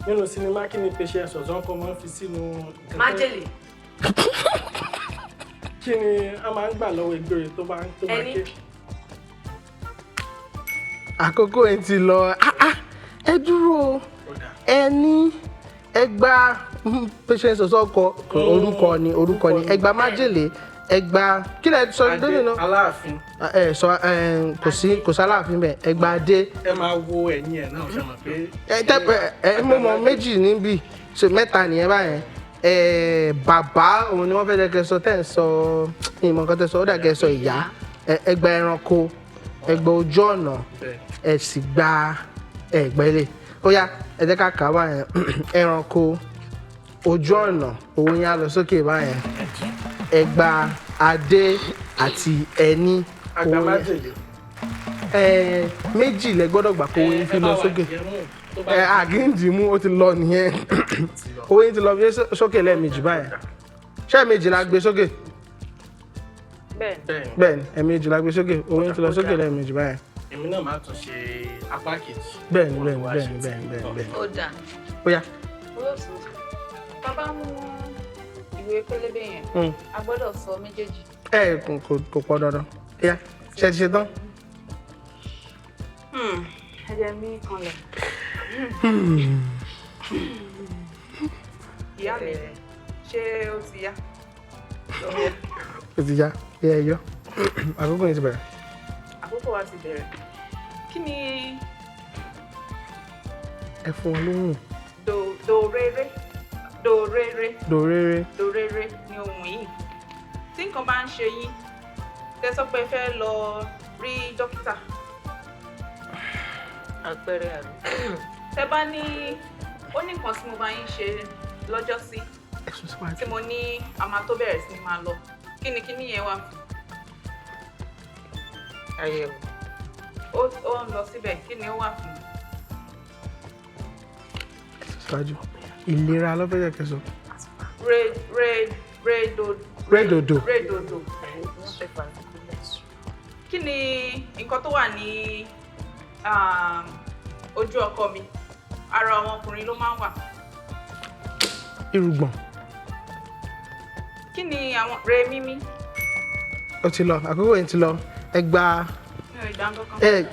Speaker 1: nínú sinimá kí ni pèsè ẹ̀sọ̀sọ́ kan máa ń fi sínú.
Speaker 2: májèlé.
Speaker 1: kí ni a máa ń gbà lọ́wọ́ ìgbèrè tó bá ké.
Speaker 2: ẹni.
Speaker 3: àkókò yẹn ti lọ ẹ dúró ẹni ẹgbà patient ọsọkọ orúkọ ni ẹgbà májèlé ẹgbà kí lẹ sọ lónìí náà.
Speaker 1: aláàfin.
Speaker 3: ẹ sọ kò sí aláàfin bẹ́ẹ̀ ẹgbà adé.
Speaker 1: ẹ máa wo ẹ̀yìn ẹ̀ náà ṣe mọ̀ pé.
Speaker 3: ẹ mọ̀ mọ̀ méjì níbí ṣe mẹ́ta nìyẹn báyẹn bàbá òun ni wọ́n fẹ́ jẹ́ kẹ́ sọ tẹ́ ń sọ ìmọ̀ nǹkan tẹ́ sọ ó dà kẹ́ sọ ìyá ẹgbà ẹranko ẹgbà ojú ọ̀nà ẹ sì gba ẹgbà ilé ó yá ẹ jẹ́ ká kà á báyẹn ẹranko ojú ọ̀nà òun yá lọ sókè báyẹn ẹgbà adé àti ẹni
Speaker 1: àgbàmájèlé.
Speaker 3: méjì lẹ gbọ́dọ̀ gbà kó oyin fi lọ sókè àgíǹdìmú ó ti lọ nìyẹn oyin ti lọ fi sókè lẹ́ẹ̀mejì báyẹn ṣé ẹ̀mejì la gbé sókè bẹ́ẹ̀ni ẹ̀mejì la gbé sókè oyin ti lọ sókè lẹ́ẹ̀mejì báyẹn.
Speaker 1: èmi náà máa tún ṣe apá kejì.
Speaker 3: bẹ́ẹ̀ni.
Speaker 2: ó dà.
Speaker 3: ó yá.
Speaker 5: olóòtú bàbá mú ìwé pélébé yẹn a gbọ́dọ̀ sọ méjèèjì.
Speaker 3: kò pọ̀ dandan ó yá ṣe ti ṣe tán.
Speaker 5: ẹ̀jẹ̀ mi kanlẹ̀. ìyá mi ṣé ó ti yá.
Speaker 3: ó ti yá ẹ yọ àkókò yẹn ti bẹ̀rẹ̀.
Speaker 5: àkókò wa ti bẹ̀rẹ̀. kí ni.
Speaker 3: ẹ fún wọn lóhùn.
Speaker 5: dòréré
Speaker 3: dòréré
Speaker 5: ni ohun yìí tí nǹkan bá ń ṣe yín tẹ́ sọ pé fẹ́ lọ rí dókítà.
Speaker 2: àpẹẹrẹ àrùn.
Speaker 5: tẹ́ bá ní ó ní nǹkan tí mo bá yín ṣe lọ́jọ́ sí tí mo ní a máa tó bẹ̀rẹ̀ sí ni máa lọ kí ni yẹn wà fún?
Speaker 6: Àyẹ̀wò.
Speaker 5: Ó ń lọ síbẹ̀ kí ni ó wà fún?
Speaker 3: Ṣáájú ìlera lọ́fẹ̀ẹ́ kẹsàn.
Speaker 5: Rédòdò.
Speaker 6: Wọ́n fẹ́ fà á.
Speaker 5: Kí ni nǹkan tó wà ní ojú ọkọ mi? Ara àwọn ọkùnrin ló máa ń wà.
Speaker 3: Irùngbọ̀n.
Speaker 5: Kí ni àwọn re mímí?
Speaker 3: Ó ti lọ, àkókò yẹn ti lọ. Ẹ gba
Speaker 5: Mi ò dá nǹkan kan.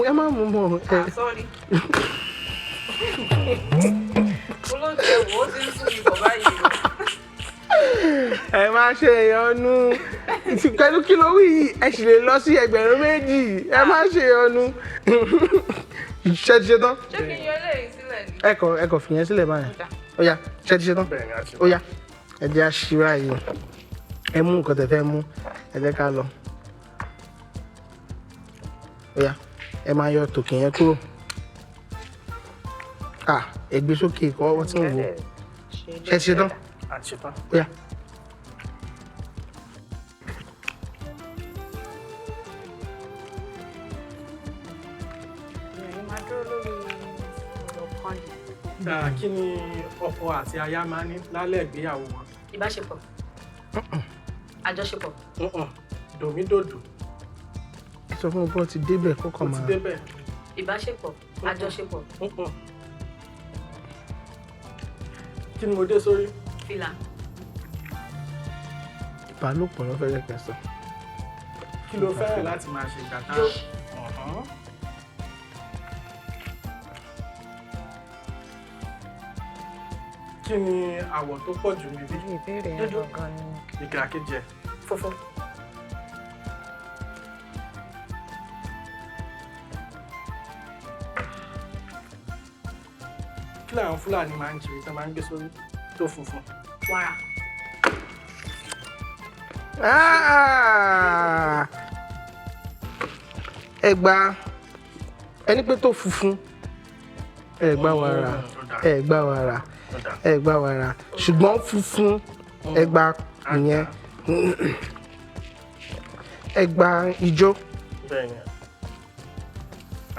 Speaker 3: ẹ má mú mọ́.
Speaker 5: Sorry. Olóòjẹ́ wo ó ti ń sún mi bọ̀ báyìí o.
Speaker 3: Ẹ má ṣe ìyọnu. Pẹ̀lú kí ló wí yìí, ẹ sì lè lọ sí 2,000. Ẹ má ṣe ìyọnu. Ṣé ti ṣe tán?
Speaker 5: Ṣé kí n yọ eléyìí sílẹ̀ ni?
Speaker 3: Ẹ kò fìyẹn sílẹ̀ báyìí. Ó yá, ṣé ti ṣe tán? Ó yá, ẹ jẹ́ àṣírà yìí. Ẹ mú nǹkan tẹ́ fẹ́ mú, ẹ jẹ́ ká lọ. Ó yá, ẹ máa yọ tòkè yẹn kúrò. Ẹ gbé sókè kọ́ wọ́n tí ń wò. Ṣé ti ṣe tán? Ó yá.
Speaker 1: Kí ni ọkọ àti aya máa ní lálẹ́ ìgbéyàwó wọn?
Speaker 2: Ìbáṣepọ̀. Àjọṣepọ̀.
Speaker 1: Dòmídòdò.
Speaker 3: Ẹ sọ fún mi pé ó ti débẹ̀ kọ́kọ́
Speaker 1: Ó
Speaker 3: máa.
Speaker 1: ti débẹ̀.
Speaker 2: Ìbáṣepọ̀. Àjọṣepọ̀.
Speaker 1: Kí ni mo dé sórí?
Speaker 2: Fìlà.
Speaker 3: Ìbálòpọ̀ lọ́fẹ̀ẹ́ kẹsàn.
Speaker 1: Kí ló fẹ́ràn láti máa ṣe ìgbà tá?
Speaker 2: Jó.
Speaker 1: Kí ni àwọ̀ tó pọ̀ jù níbí?
Speaker 6: Ìbéèrè yẹn
Speaker 2: Dúdú.
Speaker 6: gangan ni.
Speaker 1: Ìgbà kejì ẹ̀.
Speaker 2: Funfun.
Speaker 1: Kí làwọn Fúlàní máa ń ṣe tí wọ́n máa ń gbé sórí tó funfun?
Speaker 2: Wàrà.
Speaker 3: Ẹ gba ẹni pé tó funfun. Ẹ gba wàrà. Ẹ gba wàrà. Ẹ gba wàrà. Ṣùgbọ́n funfun ẹ gba ìyẹn. Ẹ gba ijó.
Speaker 1: Bẹ́ẹ̀ni.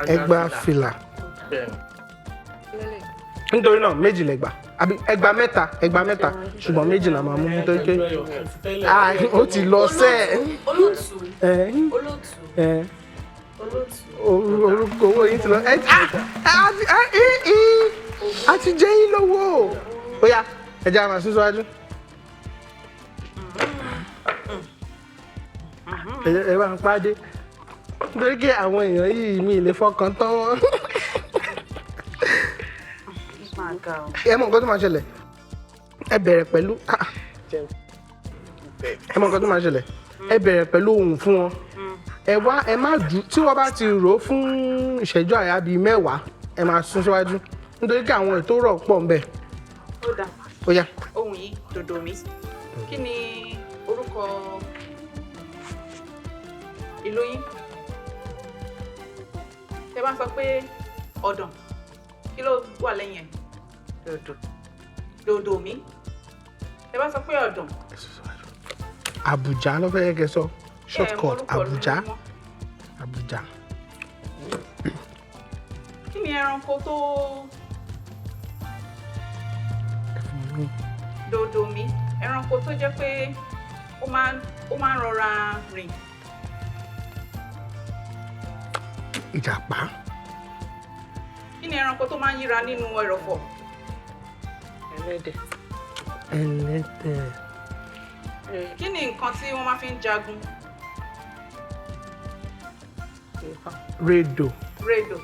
Speaker 3: Ẹ gba fìlà.
Speaker 1: Bẹ́ẹ̀ni.
Speaker 3: Nítorí náà méjì lẹ gbà. Àbí ẹ gba mẹ́ta ṣùgbọ́n méjì la máa mú nítorí pé ó ti lọ sẹ́ẹ̀.
Speaker 2: Olóòtú.
Speaker 3: Ẹ.
Speaker 2: Olóòtú.
Speaker 3: Ẹ.
Speaker 2: Olóòtú.
Speaker 3: Orúkọ owó yín ti lọ. A ti jẹ́ yín lówó. Ó yá, ẹ jẹ́ àmà síwájú. Ẹ bá ń pàdé. Nítorí pé àwọn èèyàn yìí mi lè fọkàn tán wọn. Ẹ mọ̀ nǹkan tó máa ṣẹlẹ̀. Ẹ bẹ̀rẹ̀ pẹ̀lú. Ẹ mọ̀ nǹkan tó máa ṣẹlẹ̀. Ẹ bẹ̀rẹ̀ pẹ̀lú ohùn fún wọn. Ẹ má jù tí wọ́n bá ti rò ó fún ìṣẹ́jú àyà bíi 10, ẹ máa sún síwájú. Nítorí pé àwọn ètò rọ̀ pọ̀ ń bẹ̀.
Speaker 5: Ó dà.
Speaker 3: Ó yá.
Speaker 5: Ohun yìí dòdò mi. Kí ni orúkọ ìlú yín? Tẹ́ bá sọ pé ọ̀dàn, kí ló wà lẹ́yìn ẹ̀? Dòdò mi. Tẹ́ bá sọ pé ọ̀dàn.
Speaker 3: Àbújá ló fẹ́ kẹ́ sọ. Shortcut Àbújá. Àbújá.
Speaker 5: Kí ni ẹranko tó dòdò mi? Ẹranko tó jẹ́ pé ó máa ń rọra rìn.
Speaker 3: Ìjàpá.
Speaker 5: Kí ni ẹranko tó máa ń yíra nínú ẹrọ̀fọ̀?
Speaker 6: Ẹlẹ́dẹ̀.
Speaker 3: Ẹlẹ́dẹ̀.
Speaker 5: Kí ni nǹkan tí wọ́n máa fi ń jagun?
Speaker 3: Rédò.
Speaker 5: Rédò.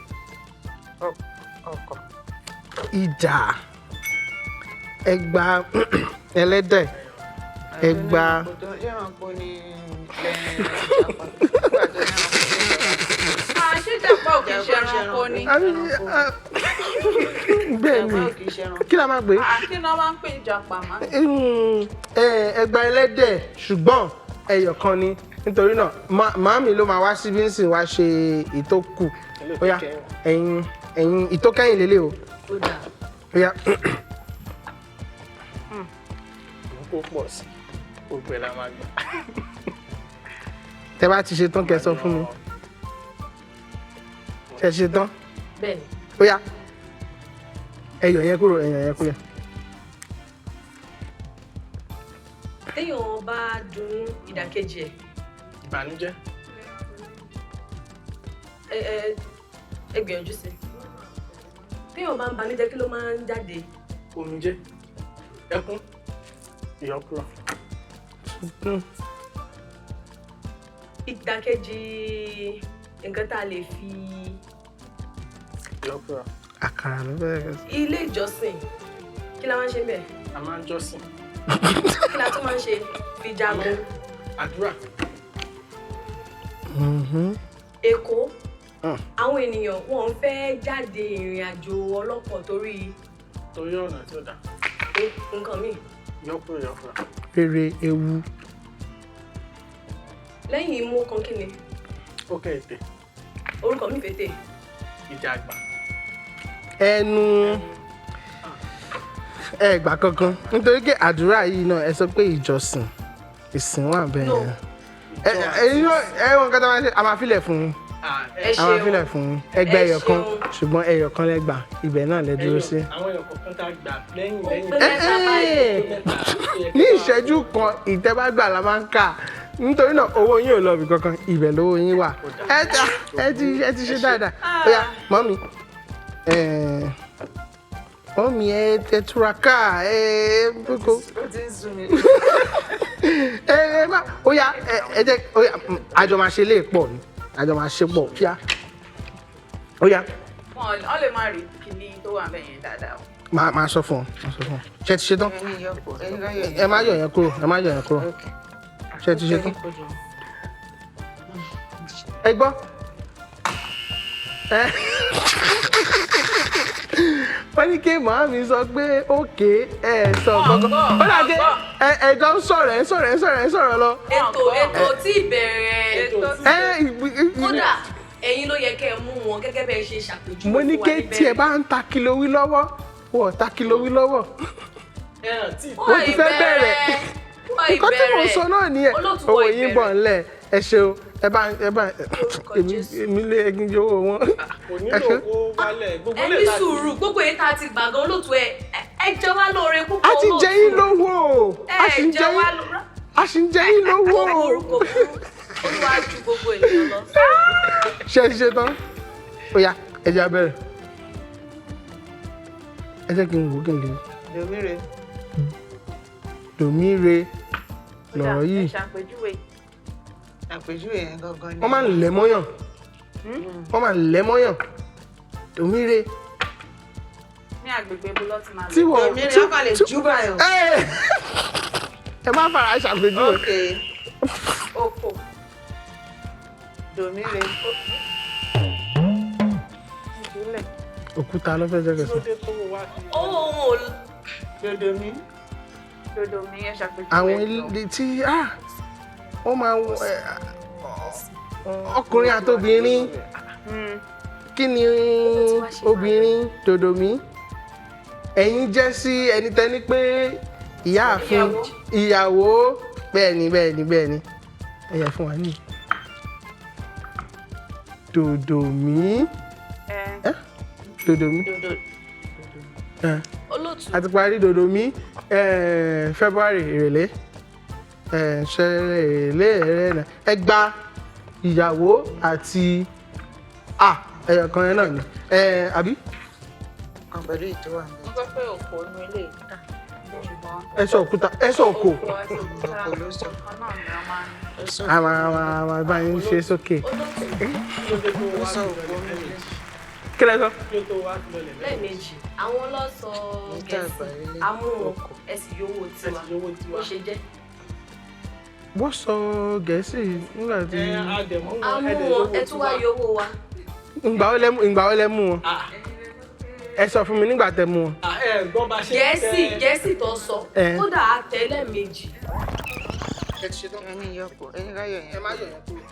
Speaker 6: Ọkọ̀.
Speaker 3: Ìjà. Ẹ gba ẹlẹ́dẹ̀. Ẹ gba.
Speaker 6: Ẹranko ni
Speaker 5: Ṣé ìjàpá ò kì í ṣe ẹranko ni?
Speaker 3: Bẹ́ẹ̀ ni. Kí la máa gbé?
Speaker 5: Kí ni wọ́n máa ń pè ìjàpá máa?
Speaker 3: Ẹ gba ẹlẹ́dẹ̀ ṣùgbọ́n ẹyọ kan ni. Nítorí náà màámi ló máa wá síbí nsìn wá ṣe ìtókù. Ó yá, ẹ̀yin ìtókẹ́yìn lélẹ̀ o.
Speaker 2: Ó dà.
Speaker 3: Ó yá.
Speaker 1: kó pọ̀ sí gbogbo ẹ̀ la máa gbà.
Speaker 3: Tẹ́ bá ti ṣe tán kẹ́ sọ fún mi. Ṣé ṣe tán?
Speaker 2: Bẹ́ẹ̀ni.
Speaker 3: Ó yá. Ẹyọ yẹn kúrò, ẹyọ yẹn kúrò.
Speaker 2: Téèyàn bá dùn ìdàkejì ẹ̀.
Speaker 1: Ìbànújẹ́.
Speaker 2: Ẹ gbìyànjú sí. Téèyàn bá ń banújẹ́ kí ló máa ń jáde?
Speaker 1: Omijé. Ẹkún. Ìyọkúrọ̀.
Speaker 2: Ìdàkejì nǹkan tá a lè fi
Speaker 1: Ìyọkúrọ̀.
Speaker 3: Àkàrà ló bẹ̀rẹ̀.
Speaker 2: ilé ìjọsìn kí la máa ń ṣe bẹ́ẹ̀?
Speaker 1: A máa ń jọ́sìn.
Speaker 2: Kí la tún máa ń ṣe fi jagun?
Speaker 1: Àdúrà.
Speaker 2: Èkó àwọn ènìyàn wọn ń fẹ́ jáde ìrìn àjò ọlọ́kọ̀ torí
Speaker 1: Ọ̀nà tí ó dá.
Speaker 2: nǹkan míì.
Speaker 1: Ìyọkúrọ̀.
Speaker 3: Rere ewu.
Speaker 2: Lẹ́yìn imú kan kí ni?
Speaker 1: Ó kẹ́ ètè.
Speaker 2: Orúkọ mi fètè.
Speaker 1: Ìjà àgbà.
Speaker 3: Ẹnu ẹgbà kankan nítorí pé àdúrà yìí náà ẹ sọ pé ìjọsìn ìsìn wà bẹ́ẹ̀ yẹn. Ẹ̀yin náà ẹ̀wọ̀n nǹkan tó máa ń ṣe a máa filẹ̀ fún yín.
Speaker 2: Ẹ
Speaker 3: A máa
Speaker 2: ṣeun.
Speaker 3: filẹ̀ fún yín. Ẹgbẹ́ ẹyọ kan
Speaker 2: ṣeun.
Speaker 3: ṣùgbọ́n ẹyọ kan lẹ́gbà ibẹ̀ náà lẹ dúró sí.
Speaker 1: Àwọn èèyàn kọ̀ọ̀kan tá a gbà lẹ́yìn.
Speaker 2: Ó pé mẹ́ta báyìí.
Speaker 3: Ní ìṣẹ́jú kan ìtẹ́bágbà la máa ń kà nítorí náà owó yín ò lọ ibì kankan ibẹ̀ lówó yín wà. Ẹ ti ṣe dáadáa. Ó yá mọ́mí mọ́mí ẹ túraká kókó.
Speaker 6: Ó ti ń sún mi.
Speaker 3: Ó yá ẹ jẹ́ ó yá àjọ máa ṣe lè pọ̀ ni àjọ máa ṣe pọ̀ kíá. Ó yá.
Speaker 5: Wọ́n lè má rí kíní tó wà bẹ́ẹ̀ yẹn dáadáa o.
Speaker 3: Máa sọ fún ọ. Ṣé ti ṣe tán?
Speaker 6: Ẹyin yọpọ̀, ẹyin ráyọ̀ yẹn.
Speaker 3: Ẹ má yọ yẹn kúrò. Ṣé ti ṣe tán? Ẹ gbọ́. Wọ́n ní kí màámi sọ pé òkè ẹ sọ gbọ́ngàn. Ó dà gé ẹjọ́ ń sọ̀rọ̀ lọ.
Speaker 2: Ètò tí ìbẹ̀rẹ̀ kódà ẹ̀yin ló yẹ kẹ́ ẹ mú wọn gẹ́gẹ́ bẹ́ẹ̀ ṣe ṣàpèjúwe
Speaker 3: Mo ní
Speaker 2: fún wa
Speaker 3: kí
Speaker 2: níbẹ̀rẹ̀.
Speaker 3: tí ẹ bá ń ta kìlò wí lọ́wọ́ wọ́n ta kìlò wí lọ́wọ́. Wọ́n ti fẹ́ bẹ̀rẹ̀. Nǹkan tí mo sọ náà nìyẹn. Owó yín bọ̀ ńlẹ̀ ẹ ṣeun ẹ bá èmi lé ẹgbin jẹ owó wọn.
Speaker 1: Kò nílò kó wálẹ̀.
Speaker 2: Ẹ ní sùúrù gbogbo èyí tá a ti gbà gan olóòtú ẹ jẹ wá lóore púpọ̀
Speaker 3: A ti
Speaker 2: olóòtú.
Speaker 3: jẹ yín lówó.
Speaker 2: Ẹ jẹ wá lóore.
Speaker 3: A sì ń jẹ yín lówó.
Speaker 2: Orúkọ burú olúwa ju gbogbo ènìyàn lọ.
Speaker 3: Ṣé ti ṣe tán? Ó yá ẹ jẹ́ á bẹ̀rẹ̀. Ẹ jẹ́ kí n wò ó kí n lè.
Speaker 6: Dòmíre.
Speaker 3: Dòmíre lọ̀rọ̀ yìí.
Speaker 5: Ẹ ṣàpèjúwe.
Speaker 6: Àpèjúwe yẹn gangan ni.
Speaker 3: Wọ́n máa ń lẹ̀ mọ́yàn. Wọ́n máa ń lẹ̀ mọ́yàn. Dòmíre.
Speaker 5: Ní àgbègbè ibo ló ti máa
Speaker 3: Tí wọ́n
Speaker 6: Dòmíre ọkọ lè jú báyọ̀.
Speaker 3: Ẹ má fara ṣàpèjúwe.
Speaker 6: Ok.
Speaker 5: oko.
Speaker 6: Dòmíre.
Speaker 5: Ìjùlẹ̀.
Speaker 3: Òkúta ló fẹ́ jẹ́ kẹsàn.
Speaker 2: Ohun
Speaker 6: Dòdòmí.
Speaker 5: Dodo mi ẹ ṣàpèjúwe.
Speaker 3: Àwọn ilé tí wọ́n máa ń ọkùnrin àtobìnrin kí ni obìnrin dòdòmí ẹ̀yin jẹ́ sí ẹni tẹ́ni pé ìyáàfin ìyàwó bẹ́ẹ̀ ni ẹ yẹ fún wa ní dòdòmí dòdòmí
Speaker 2: olóòtú.
Speaker 3: a ti parí dòdòmí February ìrèlé ṣẹlẹ̀ ẹgbà ìyàwó àti ẹyọ kan yẹn náà ni àbí.
Speaker 6: Kan pẹ̀lú ìtọ́wà mi.
Speaker 5: Mo gbọ́ pé òkò inú ilé ìta. Ṣùgbọ́n
Speaker 3: ẹsọ òkúta ẹsọ òkò
Speaker 6: Òkò ló sọ.
Speaker 5: ọ̀nà ni a máa ń
Speaker 3: àwọn àbáyé ń ṣe sókè.
Speaker 6: Ó sọ òkò mi lè.
Speaker 3: kí lẹ sọ.
Speaker 2: Lẹ́ẹ̀mejì àwọn lọ́sọ̀ Gẹ̀ẹ́sì amú wọn ẹ sì yówó tiwa bó ṣe jẹ́.
Speaker 3: wọ́n sọ Gẹ̀ẹ́sì nígbà tí.
Speaker 2: amú wọn ẹ tún wá yówó wa.
Speaker 3: ìgbà wo lẹ mú wọn. ẹ sọ fún mi nígbà tẹ mú wọn.
Speaker 2: Gẹ̀ẹ́sì tó sọ kódà á tẹ lẹ́ẹ̀mejì.
Speaker 6: Ẹni yọpọ̀, ẹni ráyọ̀ yẹn.
Speaker 3: ẹ má yọ yẹn kúrò.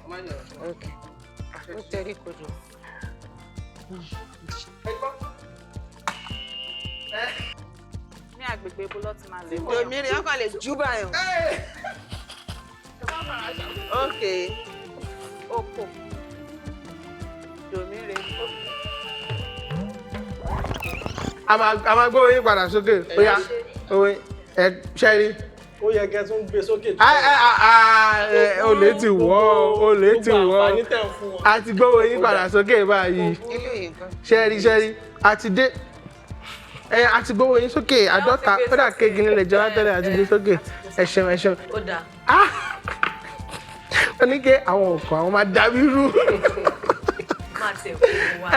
Speaker 6: Ok. Ó tẹrí kodò.
Speaker 5: ní agbègbè ibo ló ti máa lè wọ̀.
Speaker 6: Domire ọkàn lè jú báyọ̀. Ok.
Speaker 5: Oko. Domire.
Speaker 3: a máa gbé oyin padà sókè bóyá oyin ẹ ṣẹ́rí.
Speaker 1: ó yẹ kẹ́ tún gbé sókè.
Speaker 3: olè ti wọ́ a ti gbé oyin padà sókè báyìí ṣẹ́rí a ti dé a ti gbé oyin sókè àádọ́ta kódà kéèkì nílẹ̀ jẹ́ tẹ́lẹ̀ a ti gbé sókè ẹ ṣeun.
Speaker 2: Ó dáa.
Speaker 3: ó ní kí àwọn òkò àwọn máa dàbí rú.
Speaker 2: Má tẹ̀ fún wa.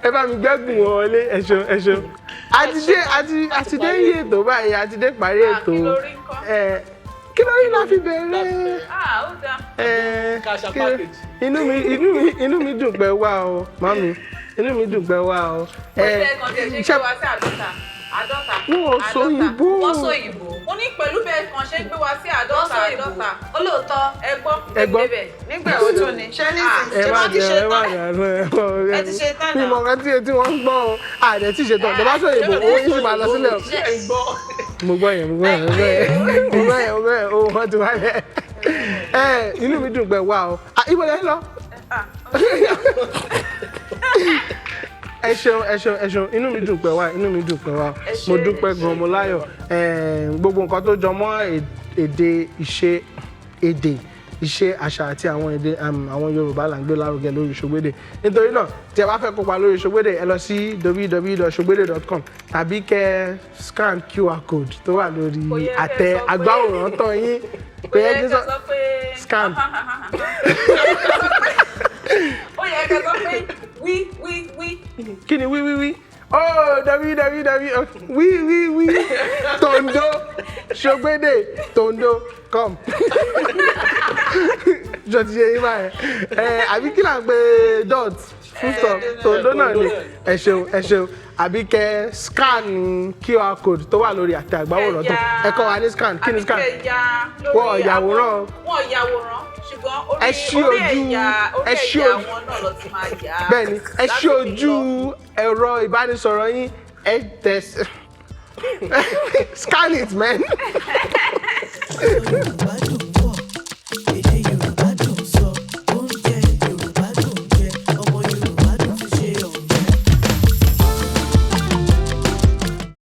Speaker 3: ẹ bá mi gbẹ́gùn wọlé ẹ ṣeun. a ti dé yí ètò báyìí a ti dé parí ètò. Kí ló rí la fi bẹ̀rẹ̀?
Speaker 5: Ó dáa.
Speaker 1: Kasha package.
Speaker 3: Inú mi dùn pé wá o mami inú mi dùn pé wá o.
Speaker 5: Bẹ́ẹ̀ kan tẹ̀ ṣe gbé wá sí àádọ́ta.
Speaker 3: Wọ́n sọ òyìnbó.
Speaker 2: Wọ́n sọ òyìnbó.
Speaker 5: Mo ní pẹ̀lú bẹ́ẹ̀ kan ṣe gbé wá sí àádọ́ta.
Speaker 2: Olóòótọ́.
Speaker 5: Ẹ gbọ́.
Speaker 6: Nígbà wo tó ni? Ṣé nísìnyí? Ṣé wọ́n ti ṣe tán? Ẹ ti ṣe tán náà.
Speaker 3: Mi mọ̀ nǹkan tí wọ́n ń gbọ́ o. Àdẹ tí ṣe tán. Tọ́ba sọ òyìnbó owó yìí sì máa lọ sílẹ̀ o. Mo gbọ́ yẹn. Owó wọn ti wá lẹ̀. Inú mi dùn pé wá o. Ibo lẹ́yìn lọ. Ẹ ṣeun inú mi dùn pé wá mo dúpẹ́ gan mo láyọ̀ gbogbo nǹkan tó jọ mọ́ èdè ìṣe àṣà àti àwọn èdè àwọn Yorùbá là ń gbé lárugẹ lórí ՍoGbédè nítorí náà tí ẹ bá fẹ́ kópa lórí ՍoGbédè ẹ lọ sí www.sogbede.com tàbí kẹ́ scan QR code tó wà lórí àtẹ agbáwòrán tán yín
Speaker 5: pé ẹ kẹ́ sọ pé
Speaker 3: scan.
Speaker 5: Ó yẹ kẹ́ sọ pé wí.
Speaker 3: Kí ni wí? Oh, wí. Tondo, ՍoGbédè, Tondo, come. Jọ ti ṣe yín báyẹn. Àbí kí là ń pe dot full stop Tondo náà ni. Ẹ ṣeun. Àbí kẹ́ scan QR code tó wà lórí àtẹ àgbáwòrán tó. Ẹ kọ́ wa ní scan. Kí ni scan? Wọ́n yàwòrán.
Speaker 5: Ṣùgbọ́n orí ẹ̀yà wọn náà lọ ti máa yà á.
Speaker 3: Bẹ́ẹ̀ni, ẹ ṣí ojú ẹ̀rọ ìbánisọ̀rọ̀ yín ẹ tẹ̀ scan it man.
Speaker 4: Yorùbá dùn